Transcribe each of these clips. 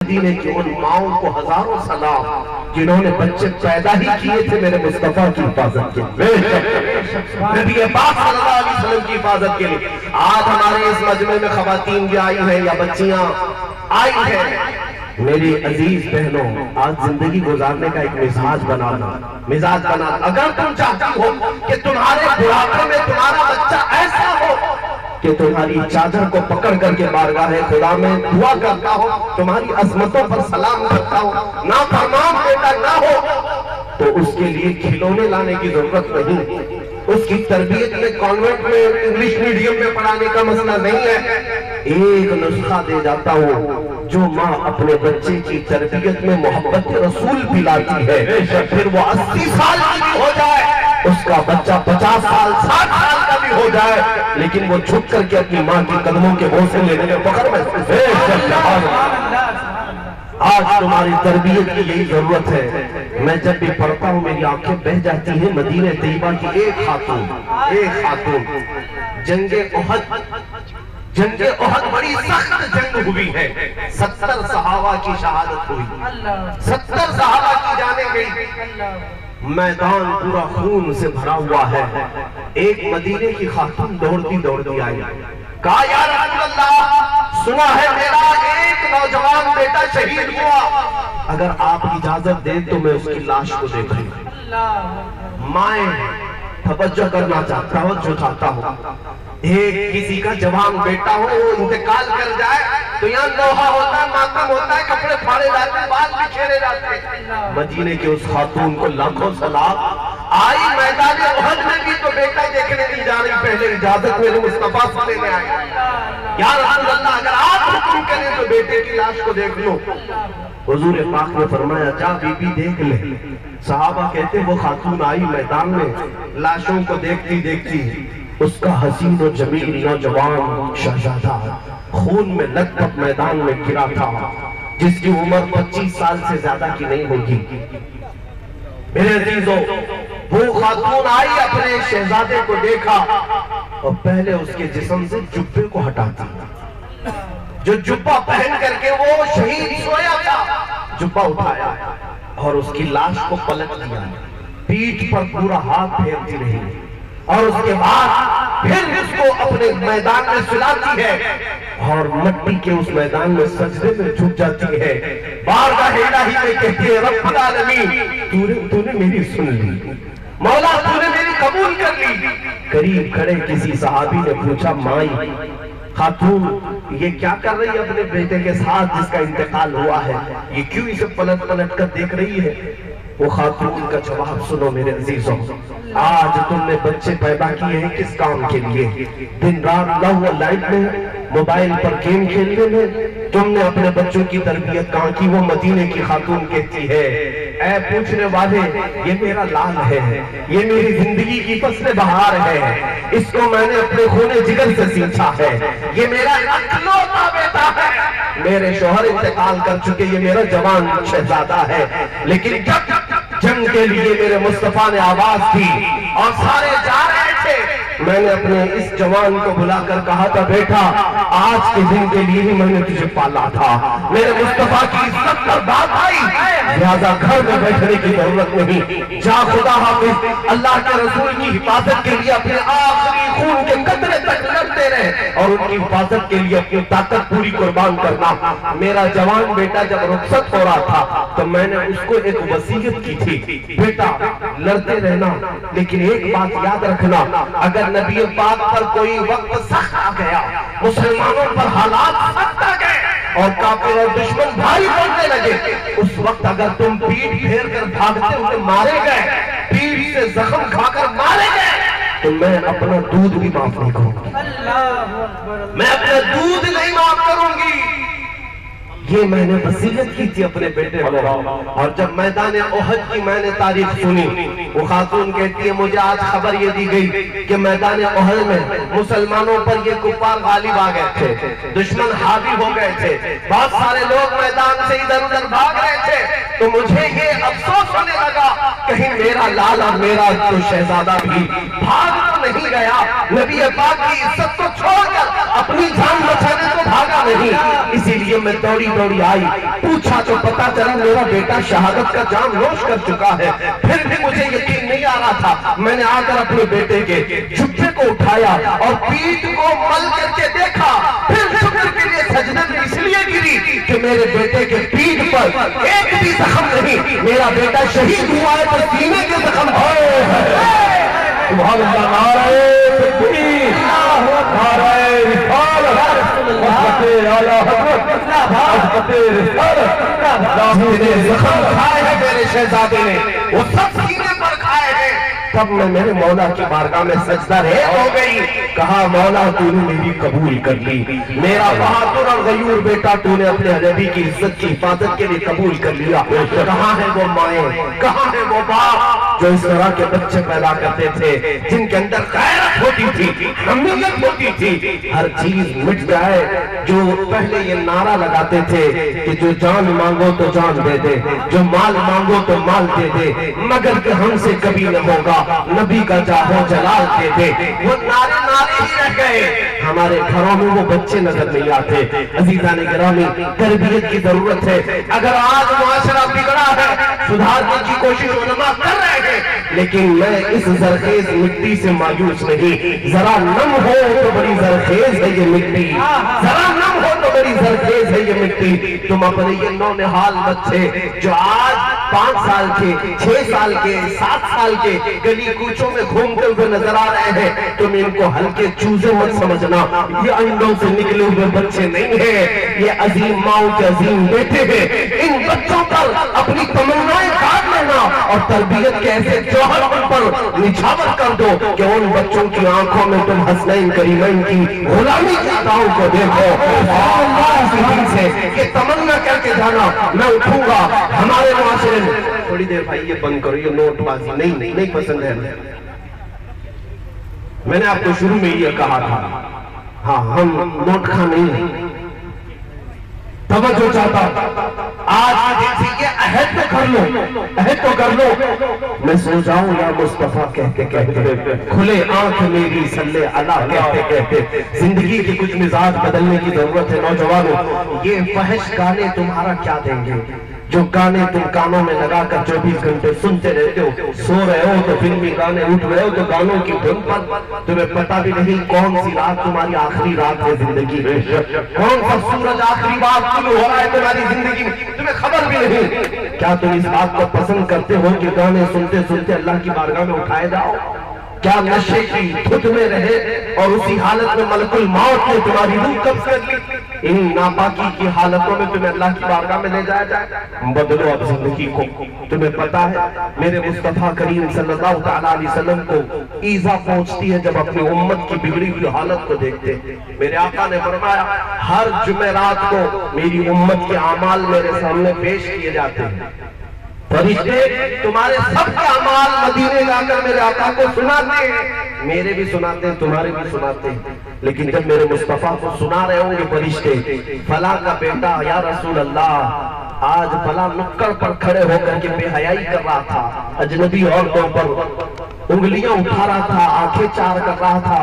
मदीने की उन माओं को हजारों सलाम जिन्होंने बच्चे पैदा ही किए थे मेरे मुस्तफा की हिफाजत के लिए, नबी पाक सल्लल्लाहु अलैहि वसल्लम की हिफाजत के लिए। आज हमारे इस मजमे में खवातीन भी आई हैं या बच्चियां आई हैं। मेरी अजीज बहनों, आज जिंदगी गुजारने का एक मिजाज बनाना, मिजाज बनाना। अगर तुम चाहती हो कि तुम्हारे बुढ़ापे में तुम्हारा बच्चा ऐसा हो कि तुम्हारी चादर को पकड़ करके बारगाह खुदा में दुआ करता हो, तुम्हारी अजमतों पर सलाम करता हो, ना फरमान बेटा ना हो, तो उसके लिए खिलौने लाने की जरूरत नहीं। उसकी तरबियत में कॉन्वेंट में इंग्लिश मीडियम में पढ़ाने का मसला नहीं है। एक नुस्खा दे जाता हूँ, जो माँ अपने बच्चे की तरबियत में मोहब्बत रसूल पिलाती है, फिर वो 80 साल की भी हो जाए, उसका बच्चा 50 साल 60 साल का भी हो जाए, लेकिन वो झुक करके अपनी माँ के कदमों के बोझ से लेने में फख्र महसूस है। आज तुम्हारी तरबियत की यही जरूरत है। मैं जब भी पढ़ता हूँ मेरी आंखें बह जाती हैं। मदीने तैयबा की एक खातून जंगे ओहद बड़ी सख्त जंग हुई है। 70 सहाबा की शहादत हुई, 70 सहाबा की जाने गई। मैदान पूरा खून से भरा हुआ है। एक मदीने की खातून दौड़ती आई, कहा या रसूल अल्लाह, सुना है मेरा एक नौजवान बेटा शहीद हुआ, अगर आप इजाजत दें तो मैं उसकी लाश को देखूं। माए तवज्जो करना चाहता हूँ। एक किसी का जवान बेटा हो इंतकाल कर जाए तो यहाँ लोहा होता है, मातम होता है, कपड़े फाड़े जाते हैं, बाल बिखेरे जाते हैं। मदीने के उस खातून को लाखों सलाम। आई मैदान उहद में भी तो बेटा देखने नहीं जा रही, पहले इजाजत मेरे मुस्तफा से लेने आई। या रसूल अल्लाह, अगर आप हुक्म करें तो बेटे की लाश को देख लो। हुजूर पाक ने फरमाया, जा बीबी देख ले। सहाबा कहते वो खातून आई मैदान में, लाशों को देखती देखती उसका हसीन और जमील नौजवान शहजादा खून में लथपथ मैदान में गिरा था, जिसकी उम्र 25 साल से ज्यादा की नहीं होगी। मेरे अजीजों, वो खातून आई, अपने शहजादे को देखा और पहले उसके जिस्म से जुब्बे को हटा दिया। जो जुब्बा पहन करके वो शहीद सोया था, जुब्बा उठाया और उसकी लाश को पलट दिया, पीठ पर पूरा हाथ फेरती रही और उसके बाद फिर उसको अपने मैदान में सुलाती है और मट्टी के उस मैदान में सजदे में झुक जाती है। बारगाह इलाही में कहती है, रब्बुल आलमीन, तूने मेरी सुन ली, मौला तूने मेरी कबूल कर ली। करीब खड़े किसी सहाबी ने पूछा, माई खातून ये क्या कर रही है अपने बेटे के साथ जिसका इंतकाल हुआ है, ये क्यों इसे पलट पलट कर देख रही है? वो खातून का जवाब सुनो मेरे अजीजों, आज तुमने बच्चे पैदा किए हैं किस काम के लिए? दिन रात लव लाइफ में, मोबाइल पर गेम खेलने में तुमने अपने बच्चों की तरबियत कहाँ की? वो मदीने की खातून कहती है, ऐ पूछने वाले, ये मेरा लाल है, ये मेरी जिंदगी की फस्ल बहार है, इसको मैंने अपने खूने जिगर से सींचा है, ये मेरा इकलौता बेटा है। मेरे शौहर इंतकाल कर चुके, ये मेरा जवान शहजादा है। लेकिन जब जंग के लिए मेरे मुस्तफा ने आवाज दी और सारे जा रहे थे, मैंने अपने इस जवान को बुलाकर कहा था, बेटा आज के दिन के लिए ही मैंने तुझे पाला था। मेरे मुस्तफा की इज्जत पर बात आई, ज्यादा घर में बैठने की जरूरत नहीं, जा खुदा हाफिज, अल्लाह के रसूल की हिफाजत के लिए अपने आखिरी खून के कतरे तक लड़ते रहे और उनकी हिफाजत के लिए अपनी ताकत पूरी कुर्बान करना। मेरा जवान बेटा जब रुखसत हो रहा था तो मैंने उसको एक वसीयत की थी, बेटा लड़ते रहना, लेकिन एक बात याद रखना, अगर नबी पाक पर कोई वक्त सख्त आ गया, मुसलमानों पर हालात सख्त आ गए और काफिर और दुश्मन भारी पड़ने लगे, उस वक्त अगर तुम पीठ फेर कर भागते हुए मारे गए, पीठ से जख्म खाकर मारे गए, तो मैं अपना दूध भी माफ नहीं करूंगी, मैं अपना दूध नहीं माफ करूंगी। ये मैंने वसीयत की थी अपने बेटे को। और जब मैदान ओहद की मैंने तारीख सुनी, वो खातून कहती है, मुझे आज खबर ये दी गई कि मैदान ओहद में मुसलमानों पर ये कुफ्फार गालिब आ गए थे, दुश्मन हावी हो गए थे, बहुत सारे लोग मैदान से इधर उधर भाग रहे थे। तो मुझे ये अफसोस होने लगा, कहीं मेरा लाल और मेरा तो शहजादा भी भाग तो नहीं गया, नबी पाक की इज्जत को छोड़कर अपनी जान बचाने तो भागा नहीं। इसीलिए इसीलिए मैं दौड़ी दौड़ी आई, पूछा तो पता चला मेरा बेटा शहादत का जाम नोश कर चुका है। फिर भी मुझे यकीन नहीं आ रहा था। मैंने आकर अपने बेटे के जुब्बे को उठाया और पीठ को मल करके देखा। फिर शुक्र के लिए सजदे में इसलिए गिरी कि मेरे बेटे के पीठ पर एक भी जख्म नहीं। मेरा बेटा शहीद हुआ है तो सीने के जख्म खाए हैं मेरे शहजादे ने, वो सब सीने पर खाए हैं। तब मैं मेरे मौला की बारगाह में सजदा हो गई। कहा मौला तूने मेरी कबूल कर ली, मेरा बहादुर और गयूर बेटा तूने अपने हजबी की इज्जत की हिफाजत के लिए कबूल कर लिया। कहाँ है वो माएँ, कहाँ है वो बाप जो इस तरह के बच्चे पैदा करते थे, जिनके अंदर गैरत होती थी, हमीयत होती थी, हर चीज मिट जाए। जो पहले ये नारा लगाते थे कि जो जान मांगो तो जान दे दे, जो माल मांगो तो माल दे दे, मगर कि हमसे कभी न होगा, नबी का जाहो जलाल दे दे, वो नारे नारे ही रह गए। हमारे घरों में वो बच्चे नजर नहीं आते। अजीजान गिरामी, तरबियत की जरूरत है। अगर आज मुआशरा बिगड़ा है, सुधारने की कोशिश उलमा कर रहे हैं, लेकिन मैं इस जरखेज मिट्टी से मायूस नहीं। जरा नम हो तो बड़ी जरखेज है ये मिट्टी, जरा नम हो तो बड़ी जरखेज है ये मिट्टी। तुम अपने ये नौनिहाल बच्चे जो आज 5 साल के, 6 साल के, 7 साल के गली कूचों में घूमते हुए नजर आ रहे हैं, तुम इनको हल्के चूजे मत समझना। ये अंडों से निकले हुए बच्चे नहीं है, ये अजीम माओ के अजीम बेटे हैं। इन बच्चों पर अपनी तमन्नाएं काट लेना और तरबियत के ऐसे जौहर उन पर निछावर कर दो कि उन बच्चों की आंखों में तुम हसनैन करीमैन की गुलामी की अदाओं को देखो। से ये तमन्ना करके जाना मैं उठूंगा हमारे मुआशरे में। थोड़ी देर भाई ये बंद करो, ये नोटबाजी नहीं पसंद है। मैंने आपको शुरू में ये कहा था, हाँ हम नोट खा नहीं, तवज्जो चाहता। आज ये अहद तो कर लो, अहद तो कर लो। मैं सो जाऊं या मुस्तफा कहते कहते, खुले आंख मेरी सल्ले अला कहते कहते। जिंदगी के कुछ मिजाज बदलने की जरूरत है नौजवानों। ये फहश गाने तुम्हारा क्या देंगे, जो गाने तुम कानों में लगाकर 24 घंटे सुनते रहते हो। सो रहे हो तो फिल्मी गाने, उठ रहे हो तो गानों की धुन पर। तुम्हें पता भी नहीं कौन सी रात तुम्हारी आखिरी रात है जिंदगी में, कौन सा सूरज आखिरी बार शुरू हो रहा है तुम्हारी जिंदगी में, तुम्हें खबर भी नहीं। क्या तुम इस बात को पसंद करते हो कि गाने सुनते सुनते अल्लाह की बारगाह में उठाए जाओ? क्या नशे की धुन में रहे और उसी हालत में मलकुल मौत ने तुम्हारी रूह कब्ज कर ली? इन नापाकी की हालतों में तुम्हें अल्लाह की बारगाह में ले जाया जाए। बदलो अब जिंदगी को। तुम्हें पता है मेरे मुस्तफा करीम सल्लल्लाहु तआला अलैहि वसल्लम को ईजा पहुंचती है जब अपनी उम्मत की बिगड़ी हुई हालत को देखते। मेरे आका ने फरमाया हर जुमेरात को मेरी उम्मत के अमाल मेरे सामने पेश किए जाते हैं। फरिश्ते तुम्हारे सबका अमाल मदीने जाकर मेरे आका को सुनाते हैं, मेरे भी सुनाते हैं, तुम्हारे भी सुनाते हैं। लेकिन जब मेरे मुस्तफा को सुना रहे होंगे फरिश्ते, फला का बेटा या रसूल अल्लाह आज फला नुक्कड़ पर खड़े होकर के बेहयाई कर रहा था, अजनबी औरतों पर उंगलियां उठा रहा था, आंखें चार कर रहा था।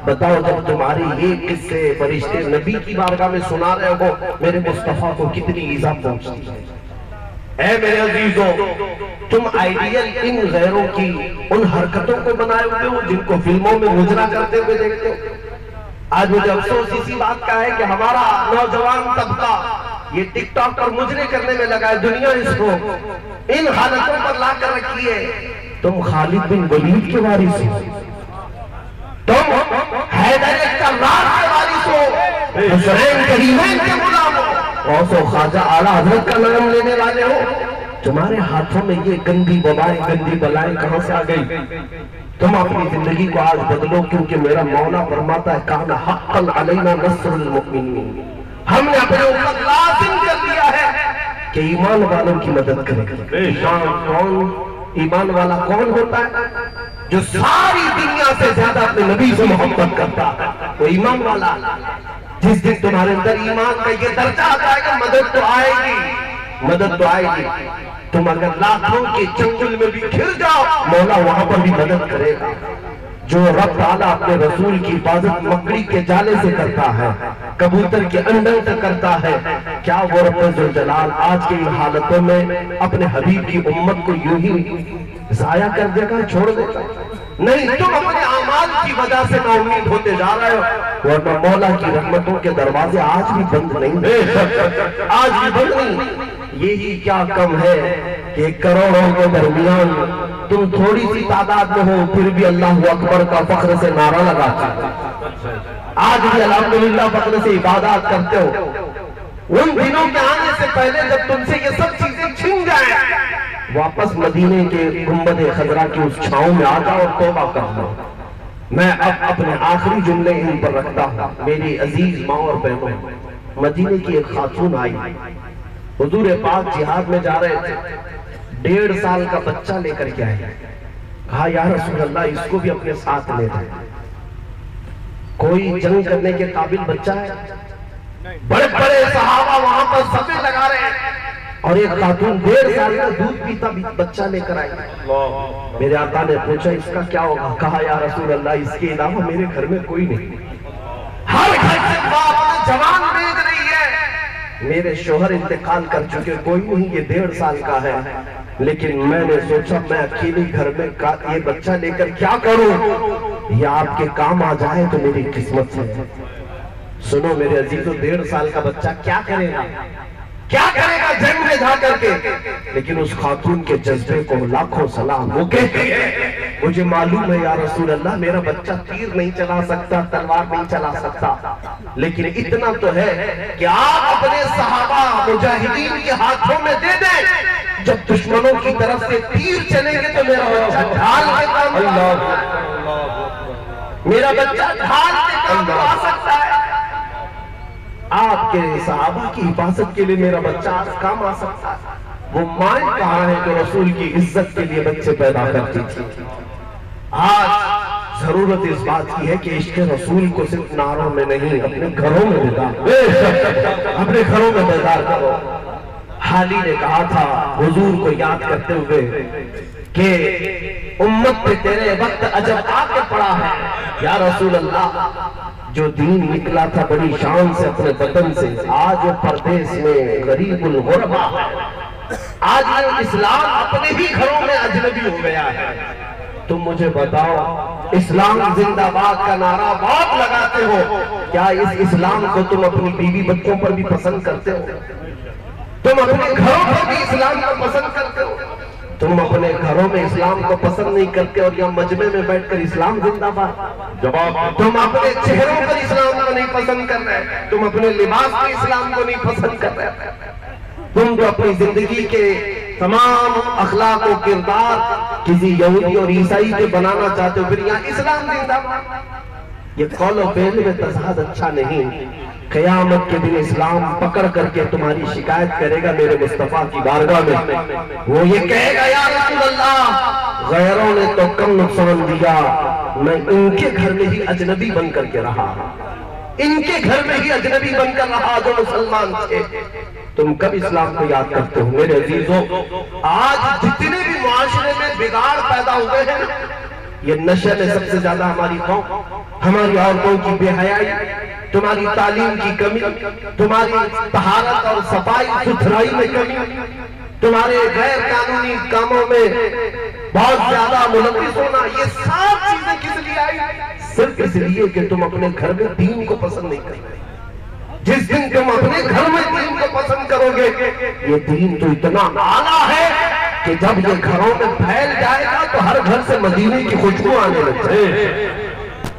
बताओ जब तुम्हारे ये किस्से फरिश्ते नबी की बारगाह में सुना रहे हो, मेरे मुस्तफा को कितनी ईज़ा पहुंचती है। ऐ मेरे अजीजों, तुम आइडियल इन गैरों की उन हरकतों को बनाए हुए हो जिनको फिल्मों में मुजरा करते हुए देखते हो। आज मुझे अफसोस इसी बात का है कि हमारा नौजवान तबका ये टिकटॉक और मुजरे करने में लगा है। दुनिया इसको इन हालतों पर ला कर रखी है। तुम खालिद बिन वलीद के वारिस हो, तुम हैदर के वारिस हो, हुसैन करीमैन के गुलाम हो, गौसो ख्वाजा आला हजरत का नाम लेने वाले हो। तुम्हारे हाथों में ये गंदी बवाएं, गंदी बलाएं कहां से आ गई? तुम अपनी जिंदगी को आज बदलो, क्योंकि मेरा मौला फरमाता है काना हक़्क़न अलैना नस्रुल मुमिनीन। हमने अपने ऊपर लाज़िम कर दिया है कि ईमान वालों की मदद करें। कौन ईमान वाला कौन होता है? जो सारी दुनिया से ज्यादा अपने नबी से मोहब्बत करता है, वो ईमान वाला। जिस दिन तुम्हारे अंदर ईमान का ये दर्जा आ जाएगा, मदद तो आएगी, मदद तो आएगी। तुम अगर लाखों के जंगल में भी घिर जाओ, मौला वहां पर भी मदद करेगा। जो रब ताला अपने रसूल की हिफाजत मकड़ी के जाले से करता है, कबूतर के अंडे से करता है, क्या वो रब्बुल जलाल आज की इन हालतों में अपने हबीब की उम्मत को यूं ही जाया कर देगा, छोड़ देगा? नहीं, तुम अपने आमाल की वजह से नाउम्मीद होते जा रहे हो, वरना मौला की रहमतों के दरवाजे आज भी बंद नहीं, आज भी बंद नहीं। यही क्या कम है कि करोड़ों के दरमियान तुम थोड़ी सी तादाद में हो, फिर भी अल्लाह अकबर का फख्र से नारा लगाते हो, आज भी अल्हम्दुलिल्लाह फख्र से इबादत करते हो। उन दिनों के आने से पहले जब तुमसे ये सब चीजें छिन जाए, वापस मदीने के गुंबद खजरा की उस छांव में आ जाओ और तौबा कर लो। मैं अब अपने आखिरी जुमले इन पर रखता हूँ। मेरी अजीज माँ और बहनों, मदीने की एक खातून आई, हुजूर पाक जिहाद में जा रहे थे, 1.5 साल का बच्चा लेकर के आए। कहा या रसूल अल्लाह, इसको भी अपने साथ ले जाए। कोई जंग करने के काबिल बच्चा है? बड़े बड़े सहाबा वहां पर सफे लगा रहे हैं और एक खातून 1.5 साल का दूध पीता बच्चा लेकर आई। मेरे आका ने पूछा इसका क्या होगा? कहा या रसूल अल्लाह, इसके अलावा मेरे घर में कोई नहीं। हर घर से बाप जवान भेज रही है, मेरे शोहर इंतकाल कर चुके, कोई नहीं, ये 1.5 साल का है। लेकिन मैंने सोचा मैं अकेली घर में ये बच्चा लेकर क्या करूं, या आपके काम आ जाए तो मेरी किस्मत से। सुनो मेरे अजीजों, 1.5 साल का बच्चा क्या करेगा, क्या करेगा जंग में जा करके? लेकिन उस खातून के जज्बे को लाखों सलाम। वो कहती है मुझे मालूम है या रसूल अल्लाह, मेरा बच्चा तीर नहीं चला सकता, तलवार नहीं चला सकता, लेकिन इतना तो है कि आप अपने सहाबा मुजाहिदीन के हाथों में दे दें, जब दुश्मनों की तरफ से तीर चलेंगे तो मेरा बच्चा ढाल के काम, मेरा बच्चा ढाल के काम आ सकता है। आपके सहाबा की हिफाजत के लिए मेरा बच्चा काम आ सकता है। वो माँ कहाँ है जो रसूल की इज्जत के लिए बच्चे पैदा करती थी? आज जरूरत इस बात की है कि इश्क रसूल को सिर्फ नारों में नहीं, अपने घरों में बेदार, अपने घरों में बेदार करो। हाली ने कहा था हुजूर को याद करते हुए कि उम्मत पे तेरे वक्त अजब आके पड़ा है या रसूल अल्लाह, जो दीन निकला था बड़ी शान से अपने वतन से, आज वो परदेश में गरीबुल गुरबा है। आज ये इस्लाम अपने ही घरों में अजनबी हो गया है। तुम मुझे बताओ, इस्लाम जिंदाबाद का नारा बहुत लगाते हो, क्या इस इस्लाम को तुम अपनी बीवी बच्चों पर भी पसंद करते हो? तुम अपने घरों पर भी इस्लाम को पसंद करते हो? तुम अपने घरों में इस्लाम को पसंद नहीं करते और यहाँ मजमे में बैठकर इस्लाम जिंदाबाद जवाब। तुम अपने चेहरों पर इस्लाम को नहीं पसंद कर रहे, तुम अपने लिबास में इस्लाम को नहीं पसंद कर रहे, तुम जो अपनी जिंदगी के तमाम अखलाक और किरदार किसी यहूदी और ईसाई के बनाना चाहते हो, फिर यहाँ इस्लाम जिंदाबाद। ये कौलो फेल में तजाद अच्छा नहीं। क़यामत के दिन इस्लाम पकड़ करके तुम्हारी शिकायत करेगा मेरे मुस्तफा की बारगाह में। वो ये कहेगा या रसूल अल्लाह, गैरों ने तो कम नुकसान दिया, मैं इनके घर में ही अजनबी बन करके रहा, इनके घर में ही अजनबी बनकर रहा जो मुसलमान थे। तुम कब इस्लाम को याद करते हो? मेरे अजीजों, आज जितने भी मुआशरे में बिगाड़ पैदा हुए हैं, ये नशे में सबसे ज्यादा हमारी कौम, हमारी औरतों की बेहयाई, तुम्हारी तालीम की कमी, तुम्हारी तहारत और सफाई सुथराई में कमी, तुम्हारे गैर कानूनी कामों में बहुत ज्यादा मुलव्विस होना, ये सब चीजें किस लिए आई? सिर्फ इसलिए कि तुम अपने घर में दीन को पसंद नहीं करते। जिस दिन तुम अपने घर में दीन को पसंद करोगे, ये दीन तो इतना आला है कि जब ये घरों में फैल जाएगा तो हर घर से मदीने की खुशबू आने लग जाए।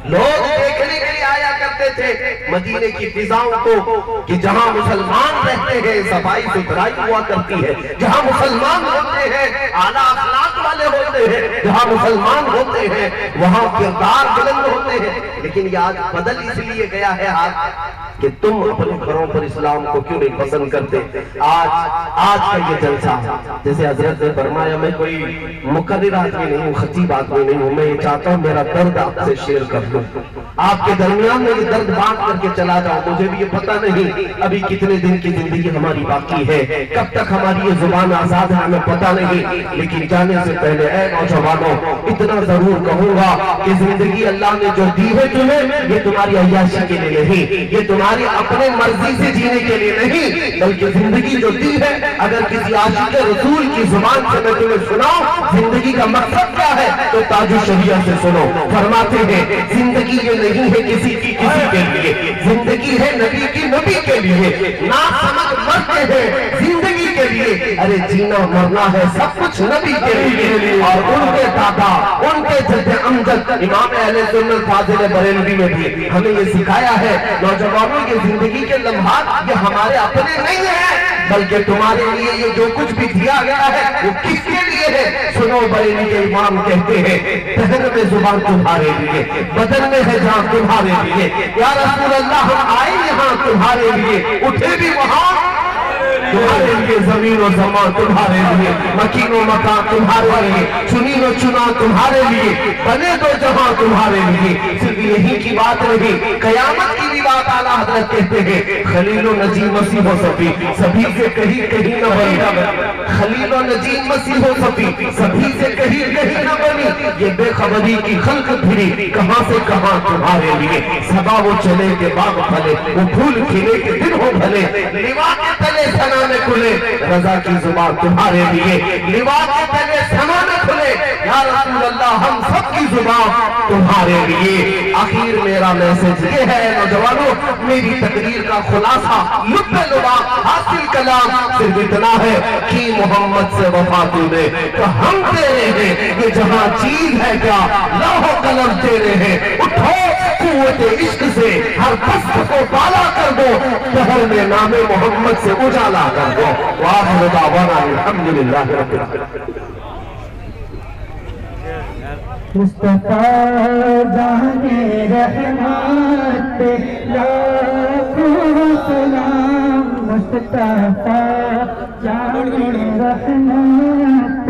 लोग देखने के लिए आया करते थे मदीने की फिजाओं को कि जहां मुसलमान रहते हैं सफाई सुथराई हुआ करती है, जहां मुसलमान होते हैं आला अखलाक वाले होते हैं, जहां मुसलमान होते हैं वहां किरदार बुलंद होते हैं। लेकिन ये आज बदल इसलिए गया है हाथ कि तुम अपने घरों पर इस्लाम को क्यों नहीं पसंद करते। आज का ये जलसा, जैसे हजरत ने फरमाया, मैं कोई मुकर्रिर आदमी नहीं हूँ, खतीब आदमी नहीं हूँ, मैं ये चाहता हूँ मेरा दर्द आपसे शेयर कर लूं, आपके दरमियान में ये दर्द बांट करके चला जाऊं। मुझे भी ये पता नहीं अभी कितने दिन की जिंदगी हमारी बाकी है, कब तक हमारी ये जुबान आजाद है हमें पता नहीं, लेकिन जाने से पहले ऐ नौजवानों इतना जरूर कहूंगा कि जिंदगी अल्लाह ने जो दी है तुम्हें, ये तुम्हारी अय्याशी के लिए नहीं, ये तुम्हारी अपने मर्जी से जीने के लिए नहीं, बल्कि जिंदगी जो दी है, अगर किसी आशिक रसूल की जुबान से मैं तुम्हें सुनाऊं जिंदगी का मकसद क्या है, तो ताजु शरिया से सुनो। फरमाते हैं जिंदगी ये नहीं है किसी की किसी के लिए, जिंदगी है नबी की नबी के लिए, ना समझ मरते हैं जिंदगी के लिए, अरे जीना मरना है सब कुछ नबी के लिए। और उनके दादा, उनके जद्दे अमजद इमाम अहले सुन्नत फाजिल बरेलवी में भी हमें ये सिखाया है, नौजवानों की जिंदगी के लम्हात ये हमारे अपने नहीं है, बल्कि तुम्हारे लिए ये जो कुछ भी दिया गया है वो किसके लिए है। सुनो, बरेली के इमाम कहते हैं बदन में जुबान तुम्हारे लिए, बदन में है जान तुम्हारे लिए, या रसूल अल्लाह हम आए यहाँ तुम्हारे लिए, उठे भी वहां तुम्हारे लिए, जमीन और जमान तुम्हारे लिए, मकीन और मकान तुम्हारे लिए, चुनी और चुना तुम्हारे लिए, बने दो जहां तुम्हारे लिए। सिर्फ यही की बात नहीं, कयामत की भी बात आला हजरत कहते हैं, खलीलो नजीम मसीह हो सभी से कहीं कहीं न बनी, खलीलो नजीम मसीह हो सभी से कहीं कहीं न बनी, ये बेखबरी की खल्क फिरी कहां से कहां तुम्हारे लिए, सदा वो चले के बाग फले, वो फूल खिले के दिन हो भले, लिवा के तले सना में खुले, रजा की जुबान तुम्हारे लिए, लिवा के तले सना में खुले, या रसूल अल्लाह हम सबकी जुबान तुम्हारे लिए। आखिर मेरा मैसेज ये है नौजवानों, मेरी तकरीर का खुलासा लुत्फ़े लुबा हासिल कलाम सिर्फ इतना है कि मोहम्मद से वफा तूने तो हम तेरे हैं, ये जहां चीज है क्या लाहो कलम तेरे हैं, उठो कुव्वते इश्क से हर पस्त को बाला कर दो, शहर में नामे मोहम्मद से उजाला कर दो। वाह दावाना अल्हम्दुलिल्लाह रब्बिल आलमीन। मुस्तफा जाने रहमत लाखों सलाम, मुस्तफा जाने रहमत